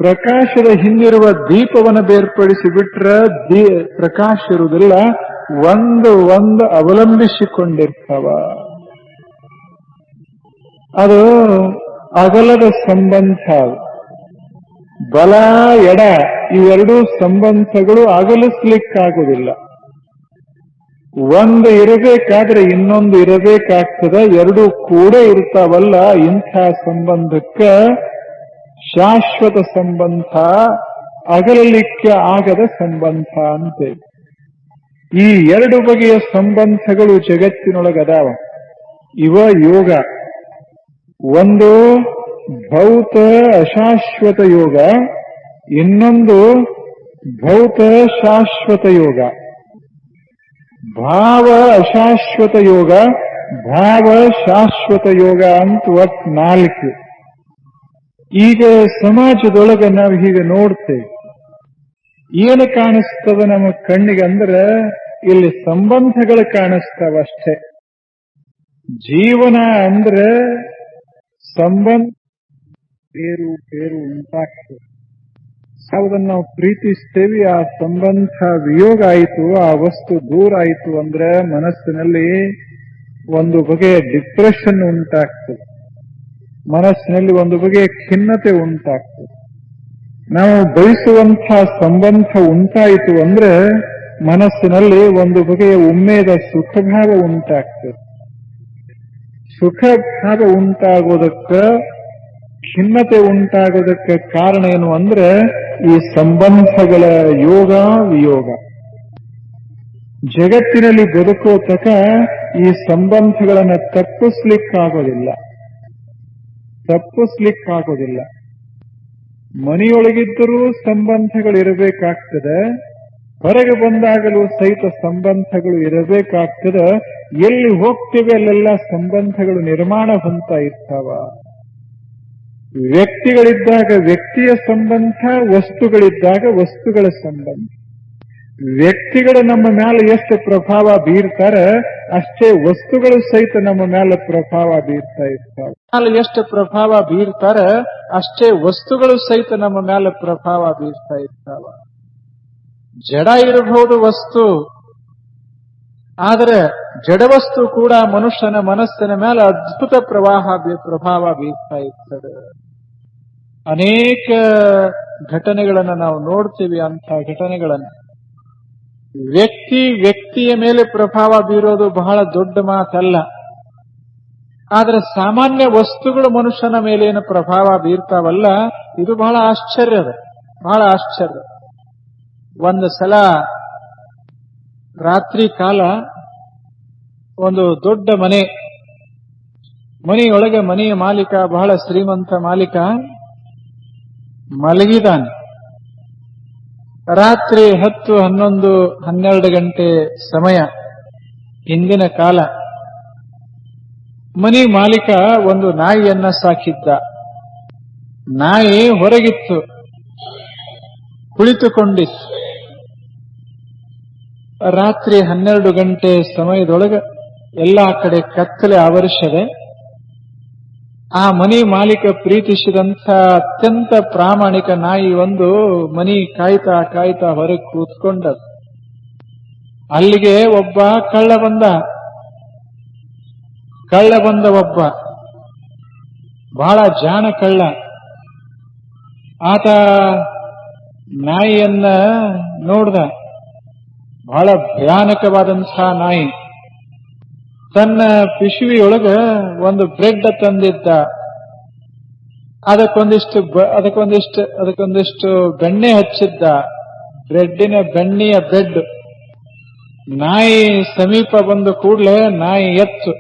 ಪ್ರಕಾಶದ ಹಿಂದಿರುವ ದೀಪವನ್ನು ಬೇರ್ಪಡಿಸಿ ಬಿಟ್ರೆ ಪ್ರಕಾಶ ಇರುವುದಿಲ್ಲ. ಒಂದು ಅವಲಂಬಿಸಿಕೊಂಡಿರ್ತಾವ. ಅದು ಅಗಲದ ಸಂಬಂಧ. ಬಲ ಎಡ ಇವೆರಡೂ ಸಂಬಂಧಗಳು ಅಗಲಿಸ್ಲಿಕ್ಕಾಗುವುದಿಲ್ಲ. ಒಂದು ಇರಬೇಕಾದ್ರೆ ಇನ್ನೊಂದು ಇರಬೇಕಾಗ್ತದೆ. ಎರಡು ಕೂಡ ಇರ್ತಾವಲ್ಲ, ಇಂಥ ಸಂಬಂಧಕ್ಕೆ ಶಾಶ್ವತ ಸಂಬಂಧ, ಅಗಲಲಿಕ್ಕೆ ಆಗದ ಸಂಬಂಧ ಅಂತೆ. ಈ ಎರಡು ಬಗೆಯ ಸಂಬಂಧಗಳು ಜಗತ್ತಿನೊಳಗದಾವ. ಇವ ಯೋಗ. ಒಂದು ಭೌತ ಅಶಾಶ್ವತ ಯೋಗ, ಇನ್ನೊಂದು ಭೌತ ಶಾಶ್ವತ ಯೋಗ. ಭಾವ ಅಶಾಶ್ವತ ಯೋಗ, ಭಾವ ಶಾಶ್ವತ ಯೋಗ ಅಂತ ಒಟ್ಟು 4. ಈಗ ಸಮಾಜದೊಳಗೆ ನಾವು ಹೀಗೆ ನೋಡ್ತೇವೆ. ಏನು ಕಾಣಿಸ್ತದ ನಮ್ಮ ಕಣ್ಣಿಗೆ ಅಂದ್ರೆ ಇಲ್ಲಿ ಸಂಬಂಧಗಳು ಕಾಣಿಸ್ತಾವಷ್ಟೇ. ಜೀವನ ಅಂದ್ರೆ ಸಂಬಂಧ ಬೇರು ಉಂಟಾಗ್ತದೆ. ಯಾವುದನ್ನು ನಾವು ಪ್ರೀತಿಸ್ತೇವೆ ಆ ಸಂಬಂಧ ವಿಯೋಗ ಆಯಿತು, ಆ ವಸ್ತು ದೂರ ಆಯಿತು ಅಂದ್ರೆ ಮನಸ್ಸಿನಲ್ಲಿ ಒಂದು ಬಗೆಯ ಡಿಪ್ರೆಷನ್ ಉಂಟಾಗ್ತದೆ. ಮನಸ್ಸಿನಲ್ಲಿ ಒಂದು ಬಗೆಯ ಖಿನ್ನತೆ ಉಂಟಾಗ್ತದೆ. ನಾವು ಬಯಸುವಂತಹ ಸಂಬಂಧ ಉಂಟಾಯಿತು ಅಂದ್ರೆ ಮನಸ್ಸಿನಲ್ಲಿ ಒಂದು ಬಗೆಯ ಉಮ್ಮೇದ ಸುಖಭಾವ ಉಂಟಾಗ್ತದೆ. ಸುಖಭಾವ ಉಂಟಾಗೋದಕ್ಕೆ, ಖಿನ್ನತೆ ಉಂಟಾಗೋದಕ್ಕೆ ಕಾರಣ ಏನು ಅಂದ್ರೆ ಈ ಸಂಬಂಧಗಳ ಯೋಗ ವಿಯೋಗ. ಜಗತ್ತಿನಲ್ಲಿ ಬದುಕೋ ತಕ ಈ ಸಂಬಂಧಗಳನ್ನು ತಪ್ಪಿಸ್ಲಿಕ್ಕಾಗೋದಿಲ್ಲ. ಮನೆಯೊಳಗಿದ್ದರೂ ಸಂಬಂಧಗಳು ಇರಬೇಕಾಗ್ತದೆ, ಹೊರಗೆ ಬಂದಾಗಲೂ ಸಹಿತ ಸಂಬಂಧಗಳು ಇರಬೇಕಾಗ್ತದೆ. ಎಲ್ಲಿ ಹೋಗ್ತೇವೆ ಅಲ್ಲೆಲ್ಲ ಸಂಬಂಧಗಳು ನಿರ್ಮಾಣ ಹೊಂದ್ತಾ ಇರ್ತಾವ. ವ್ಯಕ್ತಿಗಳಿದ್ದಾಗ ವ್ಯಕ್ತಿಯ ಸಂಬಂಧ, ವಸ್ತುಗಳಿದ್ದಾಗ ವಸ್ತುಗಳ ಸಂಬಂಧ. ವ್ಯಕ್ತಿಗಳು ನಮ್ಮ ಮೇಲೆ ಎಷ್ಟು ಪ್ರಭಾವ ಬೀರ್ತಾರೆ ಅಷ್ಟೇ ವಸ್ತುಗಳು ಸಹಿತ ನಮ್ಮ ಮೇಲೆ ಪ್ರಭಾವ ಬೀರ್ತಾ ಇರ್ತಾವೆ. ಎಷ್ಟು ಪ್ರಭಾವ ಬೀರ್ತಾರೆ ಅಷ್ಟೇ ವಸ್ತುಗಳು ಸಹಿತ ನಮ್ಮ ಮೇಲೆ ಪ್ರಭಾವ ಬೀರ್ತಾ ಇರ್ತಾವ. ಜಡ ಇರಬಹುದು ವಸ್ತು, ಆದರೆ ಜಡವಸ್ತು ಕೂಡ ಮನುಷ್ಯನ ಮನಸ್ಸಿನ ಮೇಲೆ ಅದ್ಭುತ ಪ್ರಭಾವ ಬೀರ್ತಾ ಇರ್ತದೆ. ಅನೇಕ ಘಟನೆಗಳನ್ನು ನಾವು ನೋಡ್ತೀವಿ. ಅಂಥ ಘಟನೆಗಳನ್ನು ವ್ಯಕ್ತಿಯ ಮೇಲೆ ಪ್ರಭಾವ ಬೀರೋದು ಬಹಳ ದೊಡ್ಡ ಮಾತಲ್ಲ. ಆದರೆ ಸಾಮಾನ್ಯ ವಸ್ತುಗಳು ಮನುಷ್ಯನ ಮೇಲೇನು ಪ್ರಭಾವ ಬೀರ್ತಾವಲ್ಲ, ಇದು ಬಹಳ ಆಶ್ಚರ್ಯ. ಒಂದು ಸಲ ರಾತ್ರಿ ಕಾಲ ಒಂದು ದೊಡ್ಡ ಮನೆಯೊಳಗೆ ಮನೆಯ ಮಾಲೀಕ, ಬಹಳ ಶ್ರೀಮಂತ ಮಾಲೀಕ ಮಲಗಿದಾನೆ. ರಾತ್ರಿ 10, 11, 12 ಗಂಟೆ ಸಮಯ, ಹಿಂದಿನ ಕಾಲ. ಮನೆ ಮಾಲೀಕ ಒಂದು ನಾಯಿಯನ್ನ ಸಾಕಿದ್ದ. ನಾಯಿ ಹೊರಗಿತ್ತು, ಕುಳಿತುಕೊಂಡಿತ್ತು. ರಾತ್ರಿ 12 ಗಂಟೆ ಸಮಯದೊಳಗೆ ಎಲ್ಲಾ ಕಡೆ ಕತ್ತಲೆ ಆವರಿಸದೆ ಆ ಮನೆ ಮಾಲೀಕ ಪ್ರೀತಿಸಿದಂಥ ಅತ್ಯಂತ ಪ್ರಾಮಾಣಿಕ ನಾಯಿ ಒಂದು ಮನಿ ಕಾಯ್ತಾ ಹೊರಗೆ ಕೂತ್ಕೊಂಡ. ಅಲ್ಲಿಗೆ ಒಬ್ಬ ಕಳ್ಳ ಬಂದ ಒಬ್ಬ ಬಹಳ ಜಾಣ ಕಳ್ಳ. ಆತ ನಾಯಿಯನ್ನ ನೋಡ್ದ. ಬಹಳ ಭಯಾನಕವಾದಂತಹ ನಾಯಿ. ತನ್ನ ಪಿಶುವಿಯೊಳಗ ಒಂದು ಬ್ರೆಡ್ ತಂದಿದ್ದ. ಅದಕ್ಕೊಂದಿಷ್ಟು ಬೆಣ್ಣೆ ಹಚ್ಚಿದ್ದ. ಬೆಣ್ಣೆಯ ಬ್ರೆಡ್. ನಾಯಿ ಸಮೀಪ ಬಂದ ಕೂಡಲೇ ನಾಯಿ ಎತ್ತು.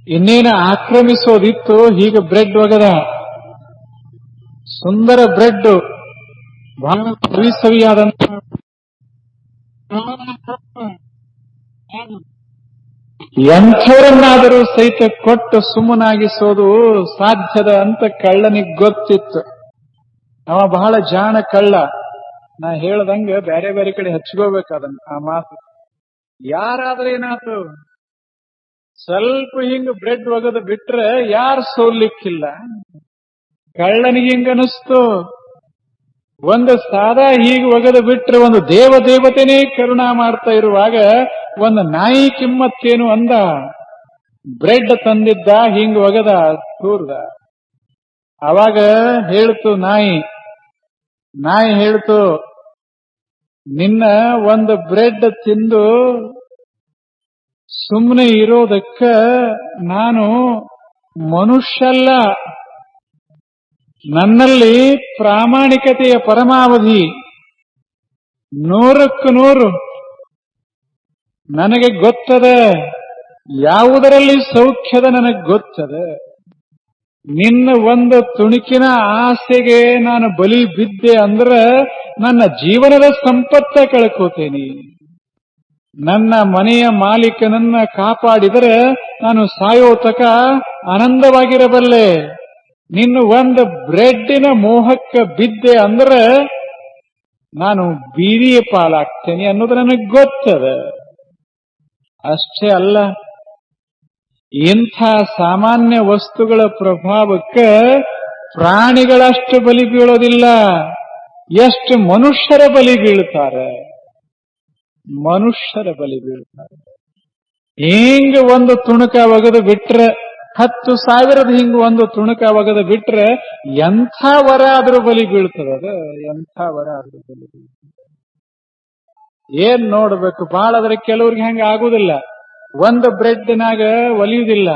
ಇನ್ನೇನು ಆಕ್ರಮಿಸೋದಿತ್ತು, ಹೀಗೆ ಬ್ರೆಡ್ ಒಗದ. ಸುಂದರ ಬ್ರೆಡ್, ಬಹಳ ಸವಿಯಾದಂತ. ಎಂಥವರನ್ನಾದರೂ ಸಹಿತ ಕೊಟ್ಟು ಸುಮ್ಮನಾಗಿಸೋದು ಸಾಧ್ಯದ ಅಂತ ಕಳ್ಳನಿಗೆ ಗೊತ್ತಿತ್ತು. ಅವ ಬಹಳ ಜಾಣ ಕಳ್ಳ. ನಾ ಹೇಳ್ದಂಗ ಬೇರೆ ಬೇರೆ ಕಡೆ ಹಚ್ಕೋಬೇಕದನ್ನ ಆ ಮಾತು. ಯಾರಾದ್ರೇನಾತು, ಸ್ವಲ್ಪ ಹಿಂಗ ಬ್ರೆಡ್ ಒಗದು ಬಿಟ್ರೆ ಯಾರು ಸೋಲ್ಲಿಕ್ಕಿಲ್ಲ. ಕಳ್ಳನಿಗೆ ಹಿಂಗನಿಸ್ತು, ಒಂದು ಸಾದಾ ಹೀಗೆ ಒಗೆದು ಬಿಟ್ರೆ ಒಂದು ದೇವತೆನೇ ಕರುಣಾ ಮಾಡ್ತಾ ಇರುವಾಗ ಒಂದು ನಾಯಿ ಕಿಮ್ಮತ್ತೇನು ಅಂದ. ಬ್ರೆಡ್ ತಂದಿದ್ದ, ಹಿಂಗ್ ಒಗೆದ ತೂರ್ದ. ಅವಾಗ ಹೇಳ್ತು ನಾಯಿ ಹೇಳ್ತು, ನಿನ್ನ ಒಂದು ಬ್ರೆಡ್ ತಿಂದು ಸುಮ್ಮನೆ ಇರೋದಕ್ಕ ನಾನು ಮನುಷ್ಯಲ್ಲ, ನನ್ನಲ್ಲಿ ಪ್ರಾಮಾಣಿಕತೆಯ ಪರಮಾವಧಿ 100% ನನಗೆ ಗೊತ್ತದ, ಯಾವುದರಲ್ಲಿ ಸೌಖ್ಯದ ನನಗೆ ಗೊತ್ತದ. ನಿನ್ನ ಒಂದು ತುಣುಕಿನ ಆಸೆಗೆ ನಾನು ಬಲಿ ಬಿದ್ದೆ ಅಂದ್ರೆ ನನ್ನ ಜೀವನದ ಸಂಪತ್ತ ಕಳ್ಕೋತೇನೆ. ನನ್ನ ಮನೆಯ ಮಾಲೀಕನನ್ನ ಕಾಪಾಡಿದರೆ ನಾನು ಸಾಯೋ ತಕ ಆನಂದವಾಗಿರಬಲ್ಲೆ. ನಿನ್ನ ಒಂದು ಬ್ರೆಡ್ಡಿನ ಮೋಹಕ್ಕೆ ಬಿದ್ದೆ ಅಂದ್ರೆ ನಾನು ಬೀದಿಯ ಪಾಲಾಗ್ತೇನೆ ಅನ್ನೋದು ನನಗೆ ಗೊತ್ತದ. ಅಷ್ಟೇ ಅಲ್ಲ, ಇಂಥ ಸಾಮಾನ್ಯ ವಸ್ತುಗಳ ಪ್ರಭಾವಕ್ಕೆ ಪ್ರಾಣಿಗಳಷ್ಟು ಬಲಿ ಬೀಳೋದಿಲ್ಲ, ಎಷ್ಟು ಮನುಷ್ಯರ ಬಲಿ ಬೀಳ್ತಾರೆ. ಹಿಂಗ ಒಂದು ತುಣುಕ ಒಗೆದು ಬಿಟ್ರೆ 10,000 ಹಿಂಗ ಒಂದು ತುಣುಕ ಒಗೆದು ಬಿಟ್ರೆ ಎಂಥ ವರ ಆದ್ರೂ ಬಲಿ ಬೀಳ್ತದ. ಎಂಥ ವರ ಆದ್ರೂ ಬಲಿ ಬೀಳ್ತದೆ. ಏನ್ ನೋಡ್ಬೇಕು, ಬಹಳ ಆದ್ರೆ ಕೆಲವ್ರಿಗೆ ಹಂಗ ಆಗುದಿಲ್ಲ. ಒಂದು ಬ್ರೆಡ್ನಾಗ ಒಲಿಯುವುದಿಲ್ಲ,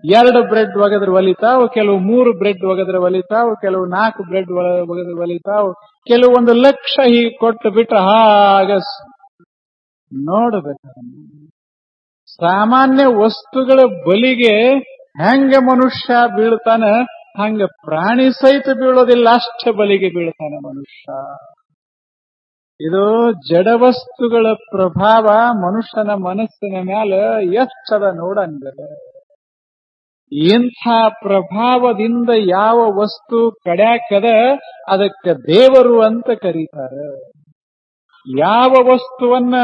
2 ಬ್ರೆಡ್ ಒಗೆದ್ರೆ ಒಲಿತಾವ್, ಕೆಲವು 3 ಬ್ರೆಡ್ ಒಗೆದ್ರೆ ಒಲಿತಾವ್, ಕೆಲವು 4 ಬ್ರೆಡ್ ಒಗೆದ್ರೆ ಒಲಿತಾವ್, ಕೆಲವು 1 ಲಕ್ಷ ಹೀಗೆ ಕೊಟ್ಟು ಬಿಟ್ರೆ ಹಾಗ ನೋಡ್ಬೇಕು. ಸಾಮಾನ್ಯ ವಸ್ತುಗಳ ಬಲಿಗೆ ಹೆಂಗ ಮನುಷ್ಯ ಬೀಳ್ತಾನ, ಹಂಗ ಪ್ರಾಣಿ ಸಹಿತ ಬೀಳೋದಿಲ್ಲ, ಅಷ್ಟ ಬಲಿಗೆ ಬೀಳ್ತಾನ ಮನುಷ್ಯ. ಇದು ಜಡವಸ್ತುಗಳ ಪ್ರಭಾವ ಮನುಷ್ಯನ ಮನಸ್ಸಿನ ಮ್ಯಾಲ ಎಷ್ಟದ ನೋಡಂಗ. ಇಂಥ ಪ್ರಭಾವದಿಂದ ಯಾವ ವಸ್ತು ಕಡ್ಯಾಕದ ಅದಕ್ಕೆ ದೇವರು ಅಂತ ಕರೀತಾರೆ. ಯಾವ ವಸ್ತುವನ್ನ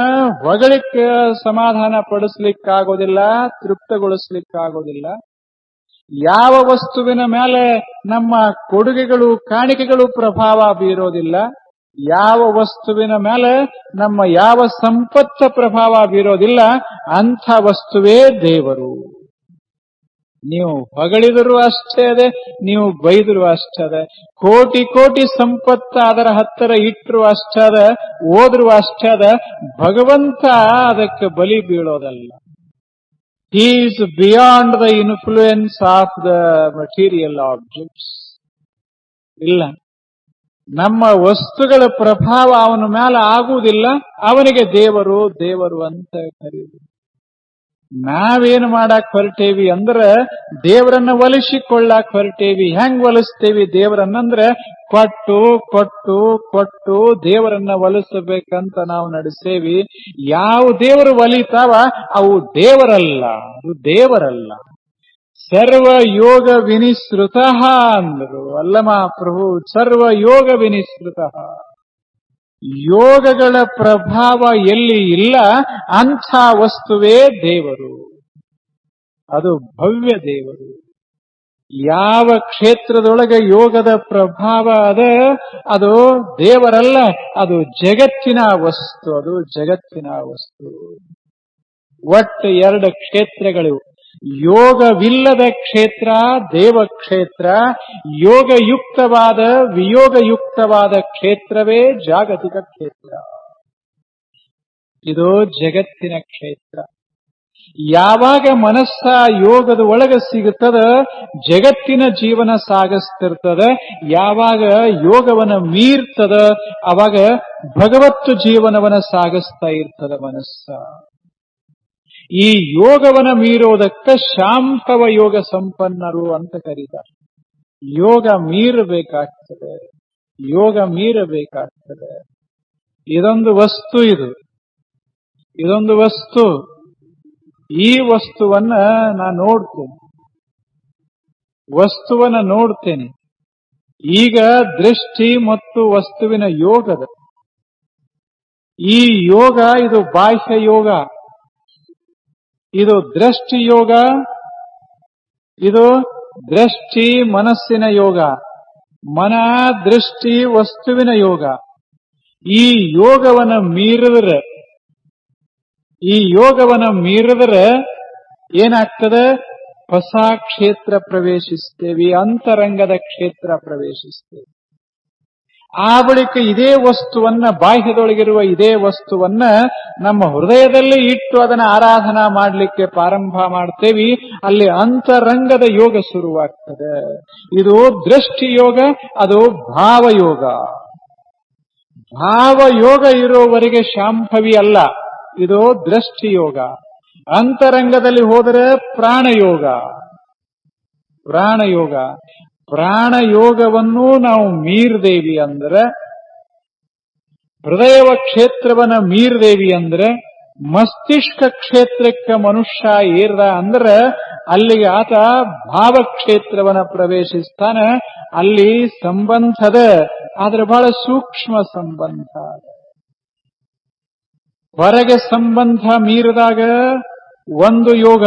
ಹೊಗಳಿಕ್ಕೆ ಸಮಾಧಾನ ಪಡಿಸ್ಲಿಕ್ಕಾಗೋದಿಲ್ಲ, ತೃಪ್ತಗೊಳಿಸ್ಲಿಕ್ಕಾಗೋದಿಲ್ಲ, ಯಾವ ವಸ್ತುವಿನ ಮೇಲೆ ನಮ್ಮ ಕೊಡುಗೆಗಳು ಕಾಣಿಕೆಗಳು ಪ್ರಭಾವ ಬೀರೋದಿಲ್ಲ, ಯಾವ ವಸ್ತುವಿನ ಮೇಲೆ ನಮ್ಮ ಯಾವ ಸಂಪತ್ತ ಪ್ರಭಾವ ಬೀರೋದಿಲ್ಲ, ಅಂಥ ವಸ್ತುವೇ ದೇವರು. ನೀವು ಹೊಗಳಿದರೂ ಅಷ್ಟೇ ಅದೆ, ನೀವು ಬೈದರೂ ಅಷ್ಟೇ ಅದೆ. ಕೋಟಿ ಕೋಟಿ ಸಂಪತ್ತ ಅದರ ಹತ್ತಿರ ಇಟ್ಟರು ಅಷ್ಟೇ ಅದ, ಓದ್ರು ಅಷ್ಟೇ ಅದ. ಭಗವಂತ ಅದಕ್ಕೆ ಬಲಿ ಬೀಳೋದಲ್ಲ. He is beyond the influence of the material objects. ಇಲ್ಲ, ನಮ್ಮ ವಸ್ತುಗಳ ಪ್ರಭಾವ ಅವನ ಮೇಲೆ ಆಗುವುದಿಲ್ಲ, ಅವನಿಗೆ ದೇವರು ದೇವರು ಅಂತ ಕರೆಯುವುದು. ನಾವೇನು ಮಾಡಕ್ ಹೊರಟೇವಿ ಅಂದ್ರೆ ದೇವರನ್ನ ಒಲಿಸಿಕೊಳ್ಳಾಕ್ ಹೊರಟೇವಿ. ಹೆಂಗ್ ಒಲಿಸ್ತೇವಿ ದೇವರನ್ನಂದ್ರೆ ಕೊಟ್ಟು ಕೊಟ್ಟು ಕೊಟ್ಟು ದೇವರನ್ನ ಒಲಿಸಬೇಕಂತ ನಾವು ನಡೆಸೇವಿ. ಯಾವ ದೇವರು ಒಲಿತಾವ ಅವು ದೇವರಲ್ಲ, ಅದು ದೇವರಲ್ಲ. ಸರ್ವ ಯೋಗ ವಿನಿಸೃತ ಅಂದರು ಅಲ್ಲಮ ಪ್ರಭು. ಸರ್ವ ಯೋಗ ವಿನಿಸೃತ, ಯೋಗಗಳ ಪ್ರಭಾವ ಎಲ್ಲಿ ಇಲ್ಲ ಅಂಥ ವಸ್ತುವೇ ದೇವರು. ಅದು ಭವ್ಯ ದೇವರು. ಯಾವ ಕ್ಷೇತ್ರದೊಳಗೆ ಯೋಗದ ಪ್ರಭಾವ ಅದ ಅದು ದೇವರಲ್ಲ, ಅದು ಜಗತ್ತಿನ ವಸ್ತು. ಅದು ಜಗತ್ತಿನ ವಸ್ತು. ಒಟ್ಟು 2 ಕ್ಷೇತ್ರಗಳು. ಯೋಗವಿಲ್ಲದ ಕ್ಷೇತ್ರ ದೇವಕ್ಷೇತ್ರ, ಯೋಗಯುಕ್ತವಾದ ವಿಯೋಗಯುಕ್ತವಾದ ಕ್ಷೇತ್ರವೇ ಜಾಗತಿಕ ಕ್ಷೇತ್ರ. ಇದು ಜಗತ್ತಿನ ಕ್ಷೇತ್ರ. ಯಾವಾಗ ಮನಸ್ಸ ಯೋಗದ ಒಳಗೆ ಸಿಗುತ್ತದ ಜಗತ್ತಿನ ಜೀವನ ಸಾಗಿಸ್ತಿರ್ತದ. ಯಾವಾಗ ಯೋಗವನ್ನ ಮೀರ್ತದ ಅವಾಗ ಭಗವತ್ತು ಜೀವನವನ್ನ ಸಾಗಿಸ್ತಾ ಇರ್ತದ ಮನಸ್ಸ. ಈ ಯೋಗವನ್ನ ಮೀರೋದಕ್ಕ ಶಾಂತವ ಯೋಗ ಸಂಪನ್ನರು ಅಂತ ಕರೀತಾರೆ. ಯೋಗ ಮೀರಬೇಕಾಗ್ತದೆ, ಯೋಗ ಮೀರಬೇಕಾಗ್ತದೆ. ಇದೊಂದು ವಸ್ತು, ಇದೊಂದು ವಸ್ತು. ಈ ವಸ್ತುವನ್ನ ನಾನು ನೋಡ್ತೇನೆ, ವಸ್ತುವನ್ನ ನೋಡ್ತೇನೆ. ಈಗ ದೃಷ್ಟಿ ಮತ್ತು ವಸ್ತುವಿನ ಯೋಗದ ಈ ಯೋಗ, ಇದು ಬಾಹ್ಯ ಯೋಗ, ಇದು ದೃಷ್ಟಿ ಯೋಗ, ಇದು ದೃಷ್ಟಿ ಮನಸ್ಸಿನ ಯೋಗ. ಮನ ದೃಷ್ಟಿ ವಸ್ತುವಿನ ಯೋಗ. ಈ ಯೋಗವನ್ನ ಮೀರಿದ್ರೆ ಏನಾಗ್ತದೆ? ಹೊಸ ಕ್ಷೇತ್ರ ಪ್ರವೇಶಿಸ್ತೇವೆ, ಅಂತರಂಗದ ಕ್ಷೇತ್ರ ಪ್ರವೇಶಿಸ್ತೇವೆ. ಆ ಬಳಿಕ ಇದೇ ವಸ್ತುವನ್ನ, ಬಾಹ್ಯದೊಳಗಿರುವ ಇದೇ ವಸ್ತುವನ್ನ ನಮ್ಮ ಹೃದಯದಲ್ಲಿ ಇಟ್ಟು ಅದನ್ನ ಆರಾಧನಾ ಮಾಡಲಿಕ್ಕೆ ಪ್ರಾರಂಭ ಮಾಡ್ತೇವೆ. ಅಲ್ಲಿ ಅಂತರಂಗದ ಯೋಗ ಶುರುವಾಗ್ತದೆ. ಇದು ದೃಷ್ಟಿ ಯೋಗ, ಅದು ಭಾವಯೋಗ. ಭಾವಯೋಗ ಇರೋವರೆಗೆ ಶಾಂಭವಿ ಅಲ್ಲ, ಇದು ದೃಷ್ಟಿ ಯೋಗ. ಅಂತರಂಗದಲ್ಲಿ ಹೋದರೆ ಪ್ರಾಣಯೋಗ. ಪ್ರಾಣಯೋಗವನ್ನು ನಾವು ಮೀರ್ದೇವಿ ಅಂದ್ರೆ, ಹೃದಯವ ಕ್ಷೇತ್ರವನ್ನ ಮೀರ್ದೇವಿ ಅಂದ್ರೆ, ಮಸ್ತಿಷ್ಕ ಕ್ಷೇತ್ರಕ್ಕೆ ಮನುಷ್ಯ ಏರ್ದ ಅಂದ್ರೆ ಅಲ್ಲಿಗೆ ಆತ ಭಾವಕ್ಷೇತ್ರವನ್ನ ಪ್ರವೇಶಿಸ್ತಾನ. ಅಲ್ಲಿ ಸಂಬಂಧದ, ಆದ್ರೆ ಬಹಳ ಸೂಕ್ಷ್ಮ ಸಂಬಂಧ. ಹೊರಗೆ ಸಂಬಂಧ ಮೀರಿದಾಗ ಒಂದು ಯೋಗ,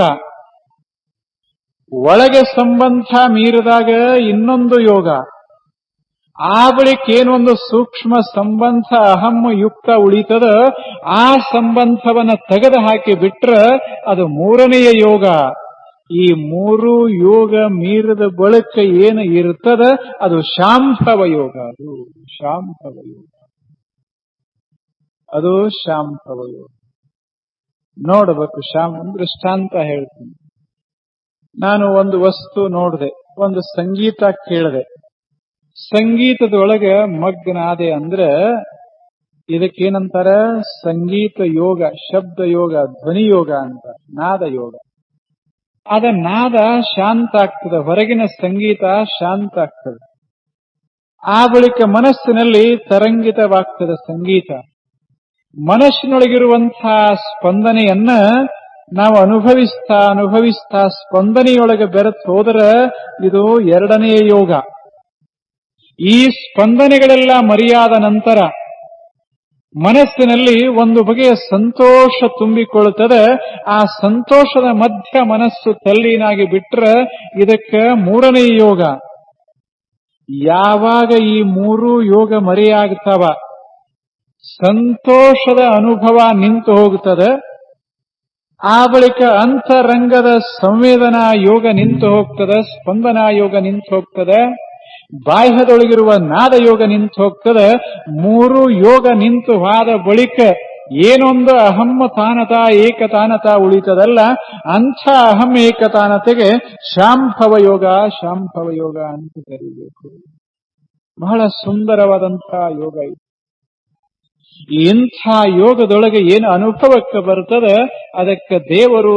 ಒಳಗೆ ಸಂಬಂಧ ಮೀರಿದಾಗ ಇನ್ನೊಂದು ಯೋಗ. ಆ ಬಳಿಕ ಏನೊಂದು ಸೂಕ್ಷ್ಮ ಸಂಬಂಧ ಅಹಂ ಯುಕ್ತ ಉಳಿತದ, ಆ ಸಂಬಂಧವನ್ನ ತೆಗೆದು ಹಾಕಿ ಬಿಟ್ರೆ ಅದು ಮೂರನೆಯ ಯೋಗ. ಈ ಮೂರು ಯೋಗ ಮೀರಿದ ಬಳಿಕ ಏನು ಇರ್ತದ ಅದು ಶಾಂಭವ ಯೋಗ. ಅದು ಶಾಂಭವ ಯೋಗ. ನೋಡಬೇಕು. ದೃಷ್ಟಾಂತ ಹೇಳ್ತೀನಿ. ನಾನು ಒಂದು ವಸ್ತು ನೋಡಿದೆ, ಒಂದು ಸಂಗೀತ ಕೇಳಿದೆ, ಸಂಗೀತದೊಳಗೆ ಮಗ್ನಾದೆ ಅಂದ್ರೆ ಇದಕ್ಕೇನಂತಾರ? ಸಂಗೀತ ಯೋಗ, ಶಬ್ದ ಯೋಗ, ಧ್ವನಿ ಯೋಗ ಅಂತ, ನಾದ ಯೋಗ. ಅದ ನಾದ ಶಾಂತ ಆಗ್ತದೆ, ಹೊರಗಿನ ಸಂಗೀತ ಶಾಂತ ಆಗ್ತದೆ. ಆ ಬಳಿಕ ಮನಸ್ಸಿನಲ್ಲಿ ತರಂಗಿತವಾಗ್ತದೆ ಸಂಗೀತ. ಮನಸ್ಸಿನೊಳಗಿರುವಂತಹ ಸ್ಪಂದನೆಯನ್ನ ನಾವು ಅನುಭವಿಸ್ತಾ ಸ್ಪಂದನೆಯೊಳಗೆ ಬೆರೆತು ಹೋದರೆ ಇದು ಎರಡನೆಯ ಯೋಗ. ಈ ಸ್ಪಂದನೆಗಳೆಲ್ಲ ಮರೆಯಾದ ನಂತರ ಮನಸ್ಸಿನಲ್ಲಿ ಒಂದು ಬಗೆಯ ಸಂತೋಷ ತುಂಬಿಕೊಳ್ಳುತ್ತದೆ. ಆ ಸಂತೋಷದ ಮಧ್ಯ ಮನಸ್ಸು ತಲ್ಲೀನಾಗಿ ಬಿಟ್ರೆ ಇದಕ್ಕೆ ಮೂರನೇ ಯೋಗ. ಯಾವಾಗ ಈ ಮೂರು ಯೋಗ ಮರೆಯಾಗ್ತಾವ, ಸಂತೋಷದ ಅನುಭವ ನಿಂತು ಹೋಗುತ್ತದೆ. ಆ ಬಳಿಕ ಅಂತರಂಗದ ಸಂವೇದನಾ ಯೋಗ ನಿಂತು ಹೋಗ್ತದೆ, ಸ್ಪಂದನಾ ಯೋಗ ನಿಂತು ಹೋಗ್ತದೆ, ಬಾಹ್ಯದೊಳಗಿರುವ ನಾದ ಯೋಗ ನಿಂತು ಹೋಗ್ತದೆ. ಮೂರು ಯೋಗ ನಿಂತು ಹೋದ ಬಳಿಕ ಏನೊಂದು ಅಹಂ ತಾನತ ಏಕತಾನತ ಉಳಿತದಲ್ಲ, ಅಂಥ ಅಹಂ ಏಕತಾನತೆಗೆ ಶಾಂಭವ ಯೋಗ ಅಂತ ಕರೀಬೇಕು. ಬಹಳ ಸುಂದರವಾದಂತಹ ಯೋಗ ಇದು. ಇಂಥ ಯೋಗದೊಳಗೆ ಏನು ಅನುಭವಕ್ಕೆ ಬರ್ತದೆ ಅದಕ್ಕೆ ದೇವರು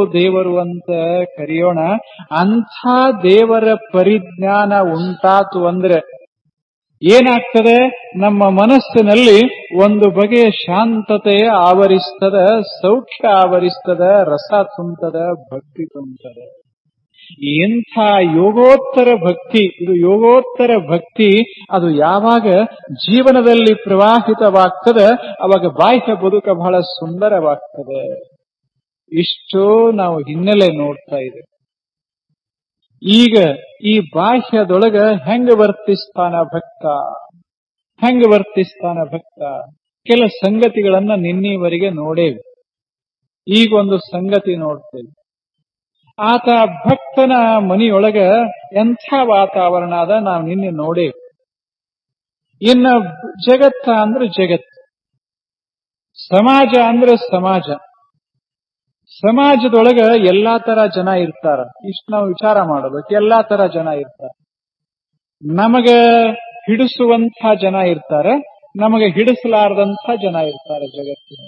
ಅಂತ ಕರೆಯೋಣ. ಅಂಥ ದೇವರ ಪರಿಜ್ಞಾನ ಉಂಟಾತು ಅಂದ್ರೆ ಏನಾಗ್ತದೆ? ನಮ್ಮ ಮನಸ್ಸಿನಲ್ಲಿ ಒಂದು ಬಗೆಯ ಶಾಂತತೆ ಆವರಿಸ್ತದ, ಸೌಖ್ಯ ಆವರಿಸ್ತದ, ರಸ ತುಂಬುತ್ತದೆ, ಭಕ್ತಿ ತುಂಬುತ್ತದೆ. ಇಂಥ ಯೋಗೋತ್ತರ ಭಕ್ತಿ, ಇದು ಯೋಗೋತ್ತರ ಭಕ್ತಿ, ಅದು ಯಾವಾಗ ಜೀವನದಲ್ಲಿ ಪ್ರವಾಹಿತವಾಗ್ತದೆ ಅವಾಗ ಬಾಹ್ಯ ಬದುಕ ಬಹಳ ಸುಂದರವಾಗ್ತದೆ. ಇಷ್ಟು ನಾವು ಹಿನ್ನೆಲೆ ನೋಡ್ತಾ ಇದ್ದೇವೆ. ಈಗ ಈ ಬಾಹ್ಯದೊಳಗ ಹೆಂಗ ವರ್ತಿಸ್ತಾನ ಭಕ್ತ? ಕೆಲ ಸಂಗತಿಗಳನ್ನ ನಿನ್ನೆವರೆಗೆ ನೋಡೇವಿ. ಈಗ ಒಂದು ಸಂಗತಿ ನೋಡ್ತೇವೆ. ಆತ ಭಕ್ತನ ಮನೆಯೊಳಗ ಎಂಥ ವಾತಾವರಣ ಅದ ನಾವು ನಿನ್ನೆ ನೋಡೇವಿ. ಇನ್ನ ಜಗತ್ತ ಅಂದ್ರೆ ಜಗತ್ತು, ಸಮಾಜ ಅಂದ್ರೆ ಸಮಾಜದೊಳಗ ಎಲ್ಲಾ ತರ ಜನ ಇರ್ತಾರ. ಇಷ್ಟು ನಾವು ವಿಚಾರ ಮಾಡಬೇಕು. ಎಲ್ಲಾ ತರ ಜನ ಇರ್ತಾರ. ನಮಗೆ ಹಿಡಿಸುವಂಥ ಜನ ಇರ್ತಾರೆ, ನಮಗೆ ಹಿಡಿಸಲಾರದಂಥ ಜನ ಇರ್ತಾರೆ. ಜಗತ್ತಿನ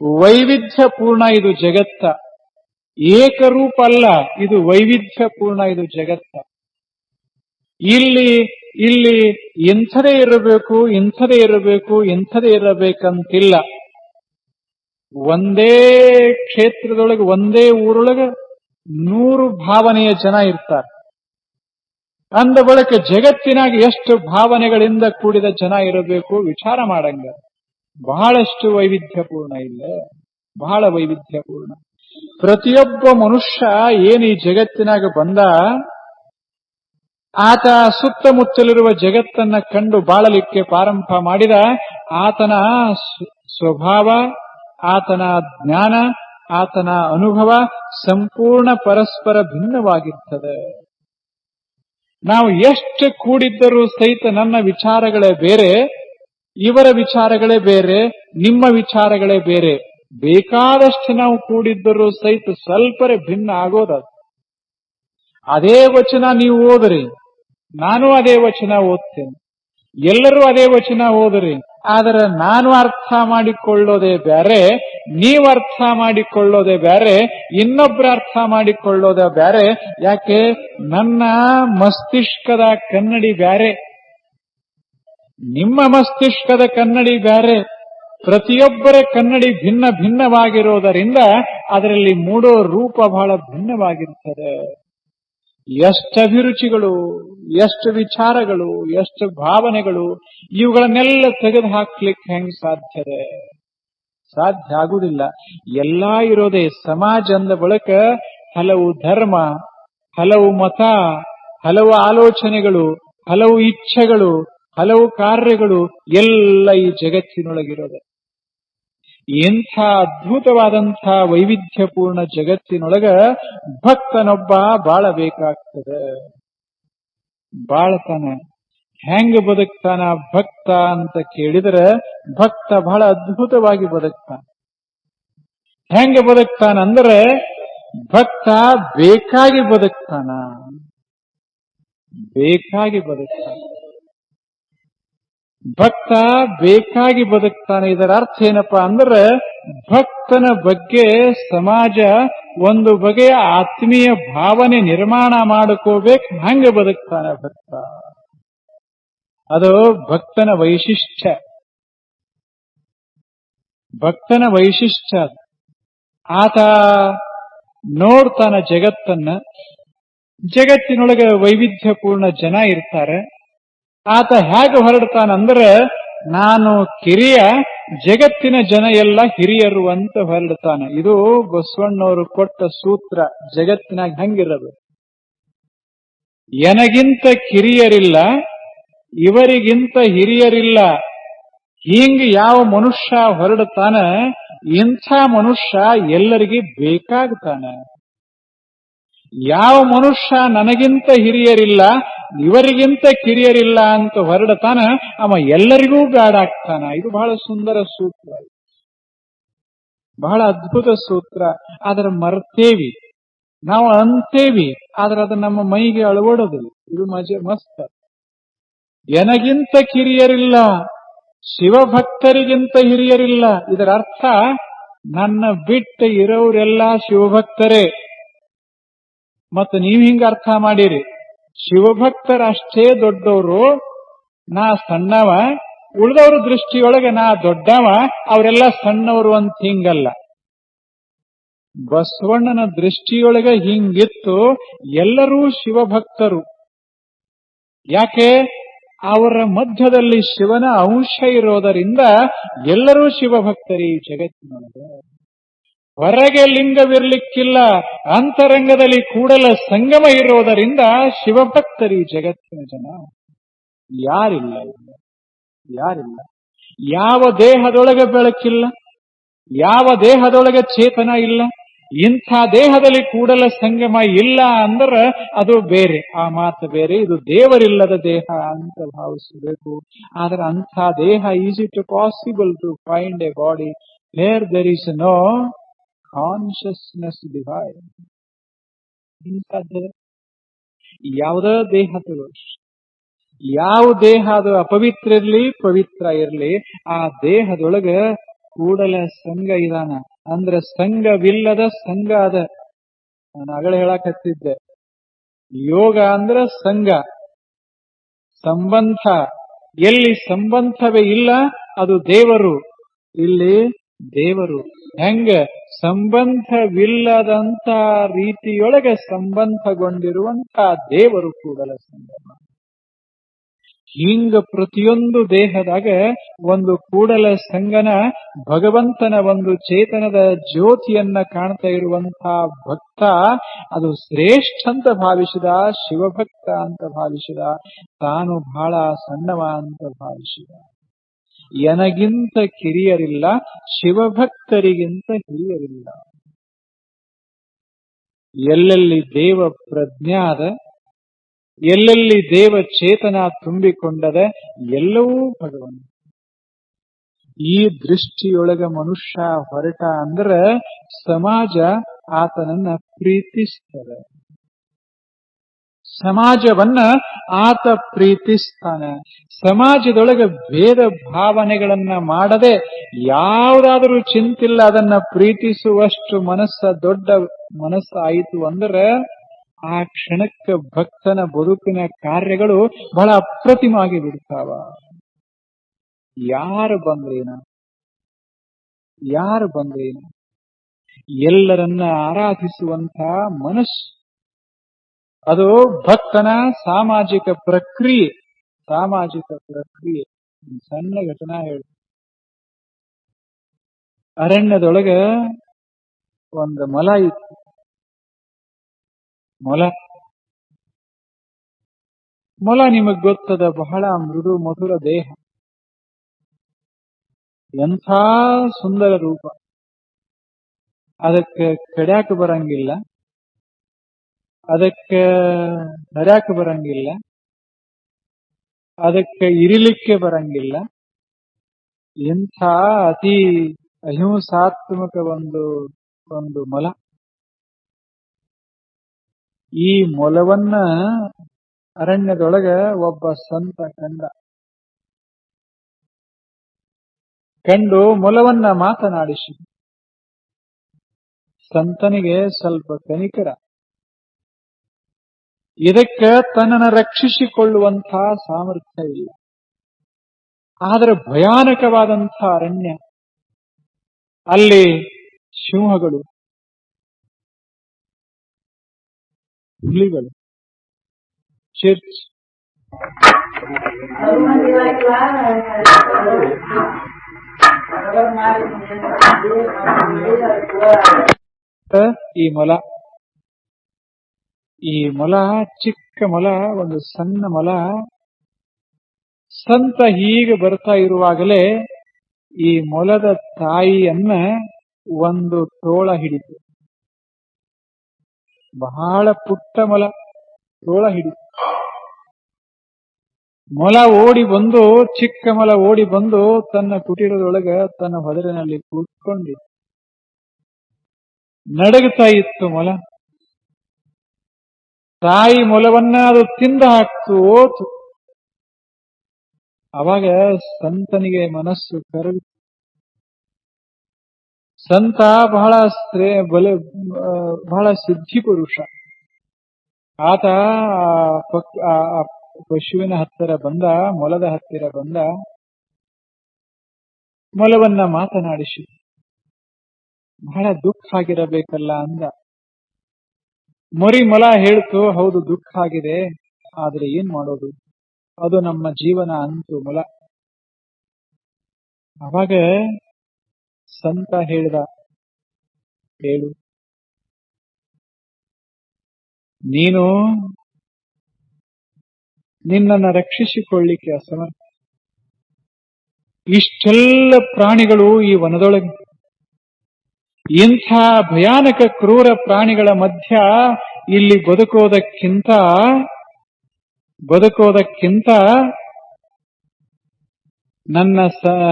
ವೈವಿಧ್ಯಪೂರ್ಣ ಇದು ಜಗತ್ತ, ಏಕರೂಪ ಅಲ್ಲ, ಇದು ವೈವಿಧ್ಯಪೂರ್ಣ ಇದು ಜಗತ್ತ. ಇಲ್ಲಿ ಇಂಥದೇ ಇರಬೇಕಂತಿಲ್ಲ. ಒಂದೇ ಕ್ಷೇತ್ರದೊಳಗೆ, ಒಂದೇ ಊರೊಳಗೆ 100 ಭಾವನೆಯ ಜನ ಇರ್ತಾರೆ. ಅಂದ ಬಳಿಕ ಜಗತ್ತಿನಾಗ ಎಷ್ಟು ಭಾವನೆಗಳಿಂದ ಕೂಡಿದ ಜನ ಇರಬೇಕು ವಿಚಾರ ಮಾಡಂಗ. ಬಹಳಷ್ಟು ವೈವಿಧ್ಯಪೂರ್ಣ ಇಲ್ಲ, ಬಹಳ ವೈವಿಧ್ಯಪೂರ್ಣ. ಪ್ರತಿಯೊಬ್ಬ ಮನುಷ್ಯ ಏನು ಈ ಜಗತ್ತಿನಾಗ ಬಂದ ಆತ ಸುತ್ತಮುತ್ತಲಿರುವ ಜಗತ್ತನ್ನ ಕಂಡು ಬಾಳಲಿಕ್ಕೆ ಪ್ರಾರಂಭ ಮಾಡಿದ. ಆತನ ಸ್ವಭಾವ, ಆತನ ಜ್ಞಾನ, ಆತನ ಅನುಭವ ಸಂಪೂರ್ಣ ಪರಸ್ಪರ ಭಿನ್ನವಾಗಿರ್ತದೆ. ನಾವು ಎಷ್ಟು ಕೂಡಿದ್ದರೂ ಸಹಿತ ನನ್ನ ವಿಚಾರಗಳೇ ಬೇರೆ, ಇವರ ವಿಚಾರಗಳೇ ಬೇರೆ, ನಿಮ್ಮ ವಿಚಾರಗಳೇ ಬೇರೆ. ಬೇಕಾದಷ್ಟು ನಾವು ಕೂಡಿದ್ದರೂ ಸಹಿತ ಸ್ವಲ್ಪರೇ ಭಿನ್ನ ಆಗೋದು. ಅದೇ ವಚನ ನೀವು ಓದ್ರಿ, ನಾನು ಅದೇ ವಚನ ಓದ್ತೇನೆ, ಎಲ್ಲರೂ ಅದೇ ವಚನ ಓದ್ರಿ. ಆದರೆ ನಾನು ಅರ್ಥ ಮಾಡಿಕೊಳ್ಳೋದೇ ಬೇರೆ, ನೀವು ಅರ್ಥ ಮಾಡಿಕೊಳ್ಳೋದೇ ಬೇರೆ, ಇನ್ನೊಬ್ಬರ ಅರ್ಥ ಮಾಡಿಕೊಳ್ಳೋದೇ ಬೇರೆ. ಯಾಕೆ? ನನ್ನ ಮಸ್ತಿಷ್ಕದ ಕನ್ನಡಿ ಬೇರೆ, ನಿಮ್ಮ ಮಸ್ತಿಷ್ಕದ ಕನ್ನಡಿ ಬೇರೆ. ಪ್ರತಿಯೊಬ್ಬರ ಕನ್ನಡಿ ಭಿನ್ನ ಭಿನ್ನವಾಗಿರೋದರಿಂದ ಅದರಲ್ಲಿ ಮೂಡೋ ರೂಪ ಬಹಳ ಭಿನ್ನವಾಗಿರ್ತದೆ. ಎಷ್ಟು ಅಭಿರುಚಿಗಳು, ಎಷ್ಟು ವಿಚಾರಗಳು, ಎಷ್ಟು ಭಾವನೆಗಳು, ಇವುಗಳನ್ನೆಲ್ಲ ತೆಗೆದು ಹಾಕ್ಲಿಕ್ಕೆ ಹೆಂಗ್ ಸಾಧ್ಯದೆ? ಸಾಧ್ಯ ಆಗುವುದಿಲ್ಲ. ಎಲ್ಲಾ ಇರೋದೇ ಸಮಾಜ ಅಂದ ಬಳಿಕ ಹಲವು ಧರ್ಮ, ಹಲವು ಮತ, ಹಲವು ಆಲೋಚನೆಗಳು, ಹಲವು ಇಚ್ಛೆಗಳು, ಹಲವು ಕಾರ್ಯಗಳು ಎಲ್ಲ ಈ ಜಗತ್ತಿನೊಳಗಿರೋದೆ. ಇಂಥ ಅದ್ಭುತವಾದಂಥ ವೈವಿಧ್ಯಪೂರ್ಣ ಜಗತ್ತಿನೊಳಗ ಭಕ್ತನೊಬ್ಬ ಬಾಳಬೇಕಾಗ್ತದೆ. ಬಾಳತಾನ. ಹೆಂಗ ಬದುಕ್ತಾನ ಭಕ್ತ ಅಂತ ಕೇಳಿದ್ರೆ, ಭಕ್ತ ಬಹಳ ಅದ್ಭುತವಾಗಿ ಬದುಕ್ತಾನ. ಹೆಂಗ ಬದುಕ್ತಾನಂದ್ರೆ, ಭಕ್ತ ಬೇಕಾಗಿ ಬದುಕ್ತಾನ, ಬೇಕಾಗಿ ಬದುಕ್ತಾನ. ಭಕ್ತ ಬೇಕಾಗಿ ಬದುಕ್ತಾನೆ. ಇದರ ಅರ್ಥ ಏನಪ್ಪಾ ಅಂದ್ರೆ, ಭಕ್ತನ ಬಗ್ಗೆ ಸಮಾಜ ಒಂದು ಬಗೆಯ ಆತ್ಮೀಯ ಭಾವನೆ ನಿರ್ಮಾಣ ಮಾಡಿಕೋಬೇಕು. ಹಂಗ ಬದುಕ್ತಾನೆ ಭಕ್ತ. ಅದು ಭಕ್ತನ ವೈಶಿಷ್ಟ್ಯ. ಭಕ್ತನ ವೈಶಿಷ್ಟ್ಯ. ಆತ ನೋಡ್ತಾನ ಜಗತ್ತನ್ನ. ಜಗತ್ತಿನೊಳಗೆ ವೈವಿಧ್ಯಪೂರ್ಣ ಜನ ಇರ್ತಾರೆ. ಆತ ಹೇಗೆ ಹೊರಡ್ತಾನಂದ್ರೆ, ನಾನು ಕಿರಿಯ, ಜಗತ್ತಿನ ಜನ ಎಲ್ಲ ಹಿರಿಯರು ಅಂತ ಹೊರಡ್ತಾನೆ. ಇದು ಬಸವಣ್ಣವರು ಕೊಟ್ಟ ಸೂತ್ರ. ಜಗತ್ತಿನಾಗ ಹೆಂಗಿರದು? ಎನಗಿಂತ ಕಿರಿಯರಿಲ್ಲ, ಇವರಿಗಿಂತ ಹಿರಿಯರಿಲ್ಲ. ಹಿಂಗ ಯಾವ ಮನುಷ್ಯ ಹೊರಡ್ತಾನ, ಇಂಥ ಮನುಷ್ಯ ಎಲ್ಲರಿಗೆ ಬೇಕಾಗ್ತಾನೆ. ಯಾವ ಮನುಷ್ಯ ನನಗಿಂತ ಹಿರಿಯರಿಲ್ಲ, ಇವರಿಗಿಂತ ಕಿರಿಯರಿಲ್ಲ ಅಂತ ಹೊರಡತಾನ, ಅವ ಎಲ್ಲರಿಗೂ ಗಾಡಾಗ್ತಾನ. ಇದು ಬಹಳ ಸುಂದರ ಸೂತ್ರ, ಬಹಳ ಅದ್ಭುತ ಸೂತ್ರ. ಆದ್ರೆ ಮರ್ತೇವಿ, ನಾವು ಅಂತೇವಿ, ಆದ್ರೆ ಅದು ನಮ್ಮ ಮೈಗೆ ಅಳವಡೋದಿಲ್ಲ. ಇದು ಮಸ್ತ್. ಎನಗಿಂತ ಕಿರಿಯರಿಲ್ಲ, ಶಿವಭಕ್ತರಿಗಿಂತ ಹಿರಿಯರಿಲ್ಲ. ಇದರ ಅರ್ಥ, ನನ್ನ ಬಿಟ್ಟು ಇರೋರೆಲ್ಲ ಶಿವಭಕ್ತರೇ. ಮತ್ತು ನೀವು ಹಿಂಗ ಅರ್ಥ ಮಾಡಿರಿ, ಶಿವಭಕ್ತರಷ್ಟೇ ದೊಡ್ಡವರು, ನಾ ಸಣ್ಣವ, ಉಳಿದವ್ರ ದೃಷ್ಟಿಯೊಳಗೆ ನಾ ದೊಡ್ಡವ, ಅವರೆಲ್ಲ ಸಣ್ಣವರು ಅಂತ ಹಿಂಗಲ್ಲ. ಬಸವಣ್ಣನ ದೃಷ್ಟಿಯೊಳಗೆ ಹಿಂಗಿತ್ತು, ಎಲ್ಲರೂ ಶಿವಭಕ್ತರು. ಯಾಕೆ? ಅವರ ಮಧ್ಯದಲ್ಲಿ ಶಿವನ ಅಂಶ ಇರೋದರಿಂದ ಎಲ್ಲರೂ ಶಿವಭಕ್ತರಿ ಈ ಜಗತ್ತಿನೊಳಗೆ. ಹೊರಗೆ ಲಿಂಗವಿರ್ಲಿಕ್ಕಿಲ್ಲ, ಅಂತರಂಗದಲ್ಲಿ ಕೂಡಲ ಸಂಗಮ ಇರೋದರಿಂದ ಶಿವಭಕ್ತರಿ ಜಗತ್ತಿನ ಜನ. ಯಾರಿಲ್ಲ, ಯಾರಿಲ್ಲ. ಯಾವ ದೇಹದೊಳಗೆ ಬೆಳಕಿಲ್ಲ, ಯಾವ ದೇಹದೊಳಗೆ ಚೇತನ ಇಲ್ಲ, ಇಂಥ ದೇಹದಲ್ಲಿ ಕೂಡಲ ಸಂಗಮ ಇಲ್ಲ ಅಂದ್ರೆ ಅದು ಬೇರೆ, ಆ ಮಾತು ಬೇರೆ. ಇದು ದೇವರಿಲ್ಲದ ದೇಹ ಅಂತ ಭಾವಿಸಬೇಕು. ಆದ್ರೆ ಅಂಥ ದೇಹ, is it possible to find a body where there is no consciousness divine? ಯಾವುದೇ ದೇಹದಳು, ಯಾವ ದೇಹ ಅದು ಅಪವಿತ್ರ ಇರ್ಲಿ ಪವಿತ್ರ ಇರ್ಲಿ, ಆ ದೇಹದೊಳಗ ಕೂಡಲ ಸಂಘ ಇದಾನ. ಅಂದ್ರೆ ಸಂಘವಿಲ್ಲದ ಸಂಘ ಅದ. ನಾನು ಆಗಲೇ ಹೇಳಕತ್ತಿದ್ದೆ, ಯೋಗ ಅಂದ್ರೆ ಸಂಘ, ಸಂಬಂಧ. ಎಲ್ಲಿ ಸಂಬಂಧವೇ ಇಲ್ಲ ಅದು ದೇವರು. ಇಲ್ಲಿ ದೇವರು ಹೆಂಗ ಸಂಬಂಧವಿಲ್ಲದಂತ ರೀತಿಯೊಳಗೆ ಸಂಬಂಧಗೊಂಡಿರುವಂತ ದೇವರು ಕೂಡಲ ಸಂಗಮ. ಹಿಂಗ ಪ್ರತಿಯೊಂದು ದೇಹದಾಗ ಒಂದು ಕೂಡಲ ಸಂಗನ ಭಗವಂತನ ಒಂದು ಚೇತನದ ಜ್ಯೋತಿಯನ್ನ ಕಾಣ್ತಾ ಇರುವಂತಹ ಭಕ್ತ ಅದು ಶ್ರೇಷ್ಠ ಅಂತ ಭಾವಿಸಿದ, ಶಿವಭಕ್ತ ಅಂತ ಭಾವಿಸಿದ, ತಾನು ಬಹಳ ಸಣ್ಣವ ಅಂತ ಭಾವಿಸಿದ. ಎನಗಿಂತ ಕಿರಿಯರಿಲ್ಲ, ಶಿವಭಕ್ತರಿಗಿಂತ ಹಿರಿಯರಿಲ್ಲ. ಎಲ್ಲೆಲ್ಲಿ ದೇವ ಪ್ರಜ್ಞಾದ, ಎಲ್ಲೆಲ್ಲಿ ದೇವ ಚೇತನ ತುಂಬಿಕೊಂಡದ, ಎಲ್ಲವೂ ಭಗವಂತ. ಈ ದೃಷ್ಟಿಯೊಳಗ ಮನುಷ್ಯ ಹೊರಟ ಅಂದ್ರ ಸಮಾಜ ಆತನನ್ನ ಪ್ರೀತಿಸ್ತದೆ, ಸಮಾಜವನ್ನ ಆತ ಪ್ರೀತಿಸ್ತಾನೆ. ಸಮಾಜದೊಳಗೆ ಭೇದ ಭಾವನೆಗಳನ್ನ ಮಾಡದೆ ಯಾವುದಾದರೂ ಚಿಂತಿಲ್ಲ, ಅದನ್ನ ಪ್ರೀತಿಸುವಷ್ಟು ದೊಡ್ಡ ಮನಸ್ಸಾಯಿತು ಅಂದ್ರೆ ಆ ಕ್ಷಣಕ್ಕೆ ಭಕ್ತನ ಬದುಕಿನ ಕಾರ್ಯಗಳು ಬಹಳ ಅಪ್ರತಿಮಾಗಿ ಬಿಡ್ತಾವ. ಯಾರು ಬಂದ್ರೇನ, ಯಾರು ಬಂದ್ರೇನ, ಎಲ್ಲರನ್ನ ಆರಾಧಿಸುವಂತ ಮನಸ್ಸು ಅದು ಭಕ್ತನ ಸಾಮಾಜಿಕ ಪ್ರಕ್ರಿಯೆ. ಸಾಮಾಜಿಕ ಪ್ರಕ್ರಿಯೆ. ಸಣ್ಣ ಘಟನಾ ಹೇಳಿ, ಅರಣ್ಯದೊಳಗ ಒಂದು ಮೊಲ ಇತ್ತು. ಮೊಲ ನಿಮಗ್ ಗೊತ್ತದ, ಬಹಳ ಮೃದು ಮಧುರ ದೇಹ, ಎಂಥ ಸುಂದರ ರೂಪ. ಅದಕ್ಕೆ ಕಡ್ಯಾಕ ಬರಂಗಿಲ್ಲ, ಅದಕ್ಕೆ ನಡ್ಯಾಕ ಬರಂಗಿಲ್ಲ, ಅದಕ್ಕೆ ಇರಿಲಿಕ್ಕೆ ಬರಂಗಿಲ್ಲ. ಇಂಥ ಅತಿ ಅಹಿಂಸಾತ್ಮಕ ಒಂದು ಮೊಲ. ಈ ಮೊಲವನ್ನ ಅರಣ್ಯದೊಳಗ ಒಬ್ಬ ಸಂತ ಕಂಡು ಮೊಲವನ್ನ ಮಾತನಾಡಿಸಿ. ಸಂತನಿಗೆ ಸ್ವಲ್ಪ ಕನಿಕರ, ಇದಕ್ಕೆ ತನ್ನನ್ನು ರಕ್ಷಿಸಿಕೊಳ್ಳುವಂತಹ ಸಾಮರ್ಥ್ಯ ಇಲ್ಲ. ಆದರೆ ಭಯಾನಕವಾದಂಥ ಅರಣ್ಯ, ಅಲ್ಲಿ ಸಿಂಹಗಳು, ಹುಲಿಗಳು, ಚಿರ್ಚ್, ಈ ಮೊಲ ಚಿಕ್ಕ ಮೊಲ, ಒಂದು ಸಣ್ಣ ಮೊಲ. ಸಂತ ಹೀಗೆ ಬರ್ತಾ ಇರುವಾಗಲೇ ಈ ಮೊಲದ ತಾಯಿಯನ್ನ ಒಂದು ತೋಳ ಹಿಡಿತು. ಬಹಳ ಪುಟ್ಟ ಮೊಲ ತೋಳ ಹಿಡಿತು. ಮೊಲ ಓಡಿ ಬಂದು, ಚಿಕ್ಕ ಮೊಲ ಓಡಿ ಬಂದು ತನ್ನ ಕುಟೀರದೊಳಗ ತನ್ನ ಹೊದರಿನಲ್ಲಿ ಕೂತ್ಕೊಂಡಿತ್ತು. ನಡಗುತ್ತಾ ಇತ್ತು ಮೊಲ. ತಾಯಿ ಮೊಲವನ್ನ ಅದು ತಿಂದ ಹಾಕ್ತು, ಓತು. ಅವಾಗ ಸಂತನಿಗೆ ಮನಸ್ಸು ಕರಗಿತು. ಸಂತ ಬಹಳ ಸಿದ್ಧಿ ಪುರುಷ. ಆತ ಪಶುವಿನ ಹತ್ತಿರ ಬಂದ, ಮೊಲದ ಹತ್ತಿರ ಬಂದ, ಮೊಲವನ್ನ ಮಾತನಾಡಿಸಿ. ಬಹಳ ದುಃಖ ಆಗಿರಬೇಕಲ್ಲ ಅಂದ. ಮರಿ ಮೊಲ ಹೇಳ್ತು, ಹೌದು ದುಃಖ ಆಗಿದೆ, ಆದ್ರೆ ಏನ್ ಮಾಡೋದು, ಅದು ನಮ್ಮ ಜೀವನ ಅಂತು ಮೊಲ. ಅವಾಗ ಸಂತ ಹೇಳ್ದ, ಹೇಳು, ನೀನು ನಿನ್ನನ್ನು ರಕ್ಷಿಸಿಕೊಳ್ಳಿಕ್ಕೆ ಅಸಮರ್ಥ. ಇಷ್ಟೆಲ್ಲ ಪ್ರಾಣಿಗಳು ಈ ವನದೊಳಗೆ, ಇಂಥ ಭಯಾನಕ ಕ್ರೂರ ಪ್ರಾಣಿಗಳ ಮಧ್ಯ ಇಲ್ಲಿ ಬದುಕೋದಕ್ಕಿಂತ ನನ್ನ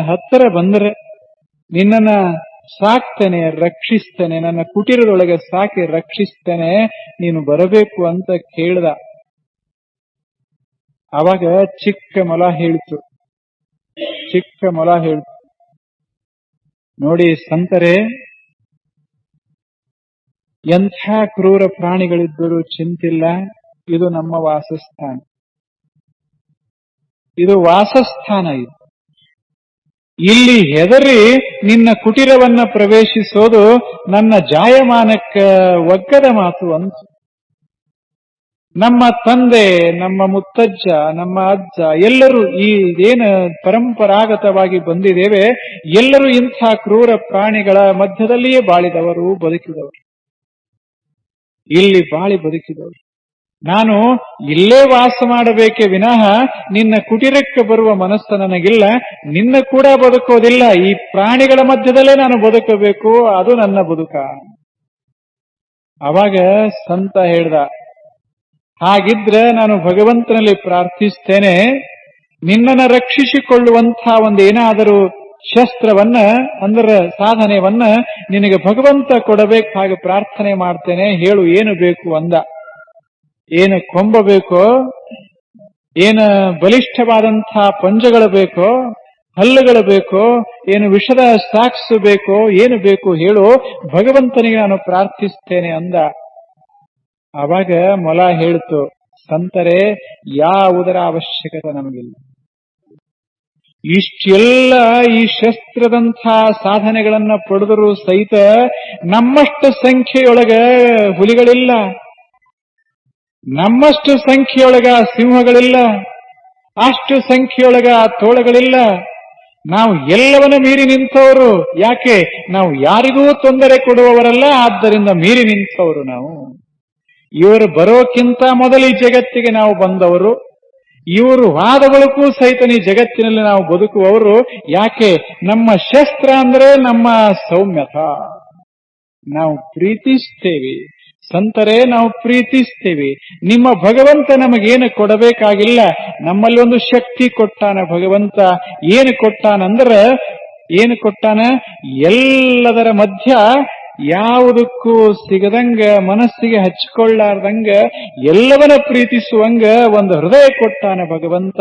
ಹತ್ತಿರ ಬಂದರೆ ನಿನ್ನನ್ನ ಸಾಕ್ತೇನೆ, ರಕ್ಷಿಸ್ತೇನೆ, ನನ್ನ ಕುಟೀರದೊಳಗೆ ಸಾಕಿ ರಕ್ಷಿಸ್ತೇನೆ, ನೀನು ಬರಬೇಕು ಅಂತ ಕೇಳ್ದ. ಅವಾಗ ಚಿಕ್ಕ ಮೊಲ ಹೇಳ್ತು, ನೋಡಿ ಸಂತರೇ, ಎಂಥ ಕ್ರೂರ ಪ್ರಾಣಿಗಳಿದ್ದರೂ ಚಿಂತಿಲ್ಲ, ಇದು ನಮ್ಮ ವಾಸಸ್ಥಾನ. ಇದು ಇಲ್ಲಿ ಹೆದರಿ ನಿನ್ನ ಕುಟೀರವನ್ನ ಪ್ರವೇಶಿಸೋದು ನನ್ನ ಜಾಯಮಾನಕ್ಕೆ ಒಗ್ಗದ ಮಾತು ಅಂತ. ನಮ್ಮ ತಂದೆ, ನಮ್ಮ ಮುತ್ತಜ್ಜ, ನಮ್ಮ ಅಜ್ಜ ಎಲ್ಲರೂ ಈ ಏನು ಪರಂಪರಾಗತವಾಗಿ ಬಂದಿದ್ದೇವೆ, ಎಲ್ಲರೂ ಇಂಥ ಕ್ರೂರ ಪ್ರಾಣಿಗಳ ಮಧ್ಯದಲ್ಲಿಯೇ ಬಾಳಿದವರು, ಬದುಕಿದವರು. ಇಲ್ಲಿ ಬಾಳಿ ಬದುಕಿದವರು. ನಾನು ಇಲ್ಲೇ ವಾಸ ಮಾಡಬೇಕೆ ವಿನಃ ನಿನ್ನ ಕುಟೀರಕ್ಕೆ ಬರುವ ಮನಸ್ಸು ನನಗಿಲ್ಲ, ನಿನ್ನ ಕೂಡ ಬದುಕೋದಿಲ್ಲ. ಈ ಪ್ರಾಣಿಗಳ ಮಧ್ಯದಲ್ಲೇ ನಾನು ಬದುಕಬೇಕು, ಅದು ನನ್ನ ಬದುಕ. ಅವಾಗ ಸಂತ ಹೇಳ್ದ, ಹಾಗಿದ್ರೆ ನಾನು ಭಗವಂತನಲ್ಲಿ ಪ್ರಾರ್ಥಿಸ್ತೇನೆ, ನಿನ್ನನ್ನು ರಕ್ಷಿಸಿಕೊಳ್ಳುವಂಥ ಒಂದೇನಾದರೂ ಶಸ್ತ್ರವನ್ನ ಅಂದ್ರೆ ಸಾಧನೆಯನ್ನ ನಿನಗೆ ಭಗವಂತ ಕೊಡಬೇಕು, ಹಾಗೆ ಪ್ರಾರ್ಥನೆ ಮಾಡ್ತೇನೆ, ಹೇಳು ಏನು ಬೇಕು ಅಂದ. ಏನು ಕೊಂಬ ಬೇಕೋ, ಏನು ಬಲಿಷ್ಠವಾದಂಥ ಪಂಜಗಳು ಬೇಕೋ, ಹಲ್ಲುಗಳು ಬೇಕೋ, ಏನು ವಿಷದ ಸಾಕ್ಸು ಬೇಕೋ, ಏನು ಬೇಕು ಹೇಳು, ಭಗವಂತನಿಗೆ ನಾನು ಪ್ರಾರ್ಥಿಸ್ತೇನೆ ಅಂದ. ಆವಾಗ ಮೊಲ ಹೇಳ್ತು, ಸಂತರೇ, ಯಾವುದರ ಅವಶ್ಯಕತೆ ನಮಗಿಲ್ಲ. ಇಷ್ಟೆಲ್ಲ ಈ ಶಸ್ತ್ರದಂಥ ಸಾಧನೆಗಳನ್ನ ಪಡೆದರೂ ಸಹಿತ ನಮ್ಮಷ್ಟು ಸಂಖ್ಯೆಯೊಳಗ ಹುಲಿಗಳಿಲ್ಲ, ನಮ್ಮಷ್ಟು ಸಂಖ್ಯೆಯೊಳಗ ಸಿಂಹಗಳಿಲ್ಲ, ಅಷ್ಟು ಸಂಖ್ಯೆಯೊಳಗ ತೋಳಗಳಿಲ್ಲ. ನಾವು ಎಲ್ಲವನ್ನ ಮೀರಿ ನಿಂತವರು. ಯಾಕೆ? ನಾವು ಯಾರಿಗೂ ತೊಂದರೆ ಕೊಡುವವರಲ್ಲ, ಆದ್ದರಿಂದ ಮೀರಿ ನಿಂತವರು ನಾವು. ಇವರು ಬರೋಕ್ಕಿಂತ ಮೊದಲು ಈ ಜಗತ್ತಿಗೆ ನಾವು ಬಂದವರು. ಇವರು ವಾದಗಳಿಗೂ ಸಹಿತ ಈ ಜಗತ್ತಿನಲ್ಲಿ ನಾವು ಬದುಕುವವರು. ಯಾಕೆ? ನಮ್ಮ ಶಸ್ತ್ರ ಅಂದ್ರೆ ನಮ್ಮ ಸೌಮ್ಯತ. ನಾವು ಪ್ರೀತಿಸ್ತೇವೆ ಸಂತರೇ, ನಾವು ಪ್ರೀತಿಸ್ತೇವೆ. ನಿಮ್ಮ ಭಗವಂತ ನಮಗೇನು ಕೊಡಬೇಕಾಗಿಲ್ಲ, ನಮ್ಮಲ್ಲಿ ಒಂದು ಶಕ್ತಿ ಕೊಟ್ಟಾನ ಭಗವಂತ. ಏನು ಕೊಟ್ಟಾನಂದ್ರೆ, ಏನು ಕೊಟ್ಟಾನ? ಎಲ್ಲದರ ಮಧ್ಯ ಯಾವುದಕ್ಕೂ ಸಿಗದಂಗ, ಮನಸ್ಸಿಗೆ ಹಚ್ಚಿಕೊಳ್ಳಾರ್ದಂಗ, ಎಲ್ಲವನ್ನ ಪ್ರೀತಿಸುವಂಗ ಒಂದು ಹೃದಯ ಕೊಟ್ಟಾನ ಭಗವಂತ.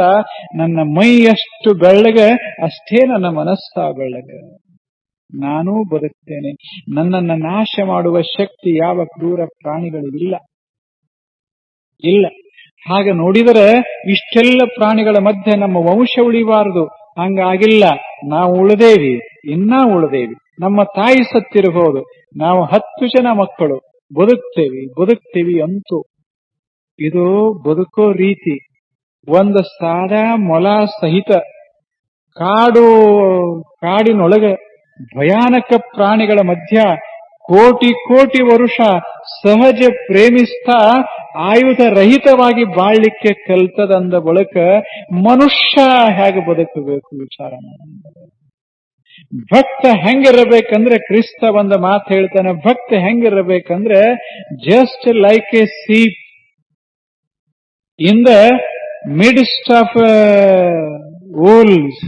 ನನ್ನ ಮೈಯಷ್ಟು ಬೆಳ್ಳಗ ಅಷ್ಟೇ ನನ್ನ ಮನಸ್ಸ ಬೆಳ್ಳಗ. ನಾನೂ ಬದುಕ್ತೇನೆ. ನನ್ನನ್ನು ನಾಶ ಮಾಡುವ ಶಕ್ತಿ ಯಾವ ಕ್ರೂರ ಪ್ರಾಣಿಗಳಿಗಿಲ್ಲ. ಇಲ್ಲ. ಹಾಗೆ ನೋಡಿದರೆ ಇಷ್ಟೆಲ್ಲ ಪ್ರಾಣಿಗಳ ಮಧ್ಯೆ ನಮ್ಮ ವಂಶ ಉಳಿಬಾರದು. ಹಂಗಾಗಿಲ್ಲ. ನಾವು ಉಳಿದೇವಿ, ಇನ್ನೂ ಉಳಿದೇವಿ. ನಮ್ಮ ತಾಯಿ ಸತ್ತಿರಬಹುದು, ನಾವು 10 ಜನ ಮಕ್ಕಳು ಬದುಕ್ತೇವಿ ಅಂತೂ. ಇದು ಬದುಕೋ ರೀತಿ. ಒಂದು ಸಾದಾ ಮೊಲ ಸಹಿತ ಕಾಡಿನೊಳಗೆ ಭಯಾನಕ ಪ್ರಾಣಿಗಳ ಮಧ್ಯ ಕೋಟಿ ಕೋಟಿ ವರುಷ ಸಹಜ ಪ್ರೇಮಿಸ್ತಾ ಆಯುಧ ರಹಿತವಾಗಿ ಬಾಳ್ಲಿಕ್ಕೆ ಕಲ್ತದಂದ ಬಳಿಕ ಮನುಷ್ಯ ಹೇಗೆ ಬದುಕಬೇಕು ವಿಚಾರ ಮಾಡಿ. ಭಕ್ತ ಹೆಂಗಿರಬೇಕಂದ್ರೆ, ಕ್ರಿಸ್ತ ಒಂದು ಮಾತು ಹೇಳ್ತಾನೆ, ಭಕ್ತ ಹೆಂಗಿರಬೇಕಂದ್ರೆ just like a sheep in the midst of wolves.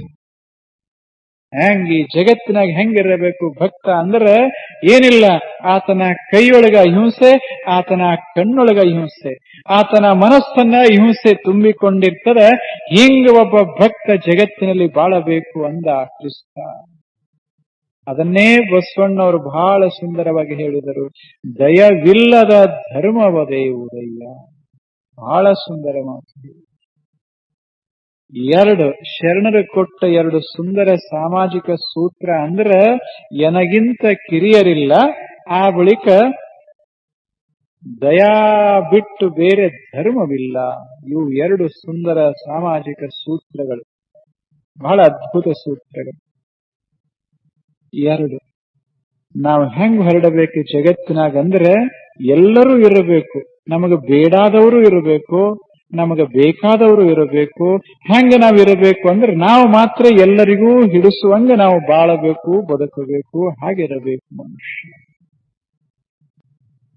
ಈ ಜಗತ್ತಿನಾಗ ಹೆಂಗಿರಬೇಕು ಭಕ್ತ ಅಂದ್ರೆ ಏನಿಲ್ಲ, ಆತನ ಕೈಯೊಳಗ ಹಿಂಸೆ, ಆತನ ಕಣ್ಣೊಳಗ ಹಿಂಸೆ, ಆತನ ಮನಸ್ಸನ್ನ ಹಿಂಸೆ ತುಂಬಿಕೊಂಡಿರ್ತದೆ. ಹಿಂಗ ಒಬ್ಬ ಭಕ್ತ ಜಗತ್ತಿನಲ್ಲಿ ಬಾಳಬೇಕು ಅಂದ ಕ್ರಿಸ್ತ. ಅದನ್ನೇ ಬಸವಣ್ಣವರು ಬಹಳ ಸುಂದರವಾಗಿ ಹೇಳಿದರು. ದಯವಿಲ್ಲದ ಧರ್ಮವದೇ ಉದಯ. ಬಹಳ ಸುಂದರ ಮಾತು. 2 ಶರಣರು ಕೊಟ್ಟ 2 ಸುಂದರ ಸಾಮಾಜಿಕ ಸೂತ್ರ ಅಂದ್ರೆ, ಎನಗಿಂತ ಕಿರಿಯರಿಲ್ಲ, ಆ ಬಳಿಕ ದಯಾ ಬಿಟ್ಟು ಬೇರೆ ಧರ್ಮವಿಲ್ಲ. ಇವು 2 ಸುಂದರ ಸಾಮಾಜಿಕ ಸೂತ್ರಗಳು, ಬಹಳ ಅದ್ಭುತ ಸೂತ್ರಗಳು. 2 ನಾವು ಹೆಂಗ್ ಹೊರಡಬೇಕು ಜಗತ್ತಿನಾಗಂದ್ರೆ, ಎಲ್ಲರೂ ಇರಬೇಕು. ನಮಗೆ ಬೇಡಾದವರು ಇರಬೇಕು, ನಮಗೆ ಬೇಕಾದವರು ಇರಬೇಕು. ಹೆಂಗ ನಾವಿರಬೇಕು ಅಂದ್ರೆ, ನಾವು ಮಾತ್ರ ಎಲ್ಲರಿಗೂ ಹಿಡಿಸುವಂಗ ನಾವು ಬಾಳಬೇಕು, ಬದುಕಬೇಕು. ಹಾಗಿರಬೇಕು ಮನುಷ್ಯ.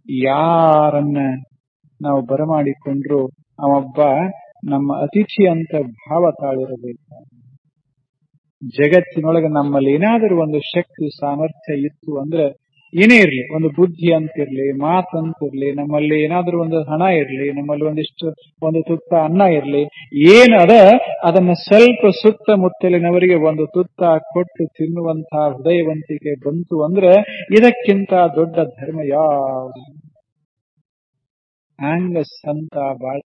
ಯಾರನ್ನ ನಾವು ಬರಮಾಡಿಕೊಂಡ್ರು ಅವೊಬ್ಬ ನಮ್ಮ ಅತಿಥಿ ಅಂತ ಭಾವ ತಾಳಿರಬೇಕು. ಜಗತ್ತಿನೊಳಗೆ ನಮ್ಮಲ್ಲಿ ಏನಾದರೂ ಒಂದು ಶಕ್ತಿ ಸಾಮರ್ಥ್ಯ ಇತ್ತು ಅಂದ್ರೆ, ಏನೇ ಇರ್ಲಿ, ಒಂದು ಬುದ್ಧಿ ಅಂತಿರ್ಲಿ, ಮಾತಂತಿರ್ಲಿ, ನಮ್ಮಲ್ಲಿ ಏನಾದ್ರೂ ಒಂದು ಹಣ ಇರ್ಲಿ, ನಮ್ಮಲ್ಲಿ ಒಂದು ತುತ್ತ ಅನ್ನ ಇರ್ಲಿ, ಏನದ ಅದನ್ನ ಸ್ವಲ್ಪ ಸುತ್ತಮುತ್ತಲಿನವರಿಗೆ ಒಂದು ತುತ್ತ ಕೊಟ್ಟು ತಿನ್ನುವಂತಹ ಹೃದಯವಂತಿಕೆ ಬಂತು ಅಂದ್ರೆ, ಇದಕ್ಕಿಂತ ದೊಡ್ಡ ಧರ್ಮ ಯಾವುದು? ಹಂಗ ಸಂತ ಬಾಳ